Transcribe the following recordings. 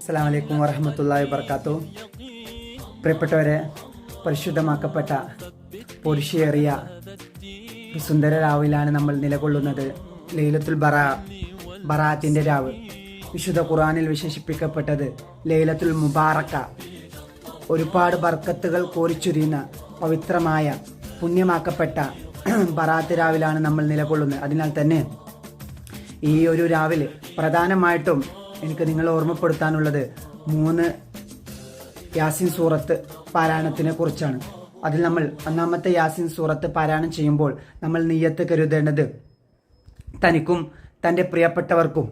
അസ്സലാമു അലൈക്കും വറഹ്മത്തുള്ളാഹി വബറകാതുഹു. പ്രിയപ്പെട്ടവരെ, പരിശുദ്ധമാക്കപ്പെട്ട പൊരുഷേറിയ സുന്ദര രാവിലാണ് നമ്മൾ നിലകൊള്ളുന്നത്. ലൈലത്തുൽ ബറാഅത്തിന്റെ രാവ്, വിശുദ്ധ ഖുർആനിൽ വിശേഷിപ്പിക്കപ്പെട്ടത് ലൈലത്തുൽ മുബാറക്ക, ഒരുപാട് ബർക്കത്തുകൾ കോരിച്ചൊരിയുന്ന പവിത്രമായ പുണ്യമാക്കപ്പെട്ട ബറാഅത്ത് രാവിലാണ് നമ്മൾ നിലകൊള്ളുന്നത്. അതിനാൽ തന്നെ ഈ ഒരു രാവിലെ പ്രധാനമായിട്ടും എനിക്ക് നിങ്ങളെ ഓർമ്മപ്പെടുത്താനുള്ളത് 3 യാസീൻ സൂറത്ത് പാരായണത്തിനെ കുറിച്ചാണ്. അതിൽ നമ്മൾ ഒന്നാമത്തെ യാസീൻ സൂറത്ത് പാരായണം ചെയ്യുമ്പോൾ നമ്മൾ നിയ്യത്ത് കരുതേണ്ടത് തനിക്കും തൻ്റെ പ്രിയപ്പെട്ടവർക്കും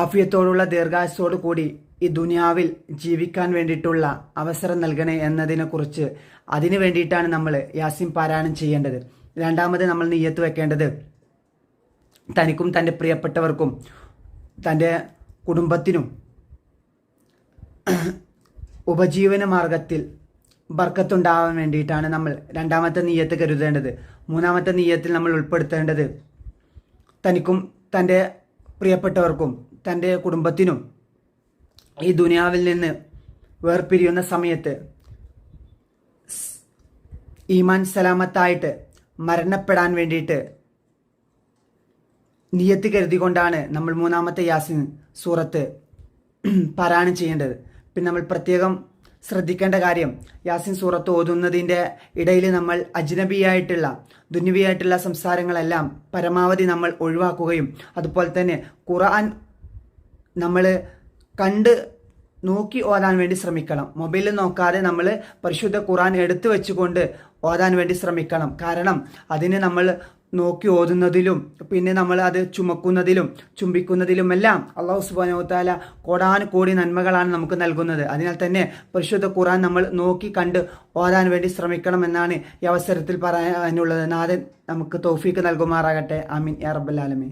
ആഫിയത്തോടുള്ള ദീർഘായുസ്സോടു കൂടി ഈ ദുനിയാവിൽ ജീവിക്കാൻ വേണ്ടിയിട്ടുള്ള അവസരം നൽകണേ എന്നതിനെക്കുറിച്ച്, അതിനു വേണ്ടിയിട്ടാണ് നമ്മൾ യാസീൻ പാരായണം ചെയ്യേണ്ടത്. രണ്ടാമത് നമ്മൾ നിയ്യത്ത് വെക്കേണ്ടത് തനിക്കും തൻ്റെ പ്രിയപ്പെട്ടവർക്കും തൻ്റെ കുടുംബത്തിനും ഉപജീവന മാർഗത്തിൽ ബർക്കത്തുണ്ടാവാൻ വേണ്ടിയിട്ടാണ് നമ്മൾ രണ്ടാമത്തെ നിയ്യത്ത് കരുതേണ്ടത്. മൂന്നാമത്തെ നിയ്യത്തിൽ നമ്മൾ ഉൾപ്പെടുത്തേണ്ടത് തനിക്കും തൻ്റെ പ്രിയപ്പെട്ടവർക്കും തൻ്റെ കുടുംബത്തിനും ഈ ദുനിയാവിൽ നിന്ന് വേർപിരിയുന്ന സമയത്ത് ഈമാൻ സലാമത്തായിട്ട് മരണപ്പെടാൻ വേണ്ടിയിട്ട് നിയ്യത്ത് കരുതിക്കൊണ്ടാണ് നമ്മൾ മൂന്നാമത്തെ യാസീൻ സൂറത്ത് പാരായണം ചെയ്യേണ്ടത്. പിന്നെ നമ്മൾ പ്രത്യേകം ശ്രദ്ധിക്കേണ്ട കാര്യം, യാസീൻ സൂറത്ത് ഓതുന്നതിൻ്റെ ഇടയിൽ നമ്മൾ അജ്നബിയായിട്ടുള്ള ദുന്യവിയായിട്ടുള്ള സംസാരങ്ങളെല്ലാം പരമാവധി നമ്മൾ ഒഴിവാക്കുകയും, അതുപോലെ തന്നെ ഖുർആൻ നമ്മൾ കണ്ട് നോക്കി ഓതാൻ വേണ്ടി ശ്രമിക്കണം. മൊബൈലിൽ നോക്കാതെ നമ്മൾ പരിശുദ്ധ ഖുർആൻ എടുത്തു വെച്ചുകൊണ്ട് ഓതാൻ വേണ്ടി ശ്രമിക്കണം. കാരണം അതിന് നമ്മൾ നോക്കി ഓതുന്നതിലും പിന്നെ നമ്മൾ അത് ചുമക്കുന്നതിലും ചുംബിക്കുന്നതിലുമെല്ലാം അല്ലാഹു സുബ്ഹാനഹു വ തആല കോടാനുകോടി നന്മകളാണ് നമുക്ക് നൽകുന്നത്. അതിനാൽ തന്നെ പരിശുദ്ധ ഖുർആൻ നമ്മൾ നോക്കി കണ്ട് ഓതാൻ വേണ്ടി ശ്രമിക്കണം എന്നാണ് ഈ അവസരത്തിൽ പറയാനുള്ളത്. നാഥൻ നമുക്ക് തൗഫീക്ക് നൽകുമാറാകട്ടെ. ആമീൻ യാ റബ്ബൽ ആലമീൻ.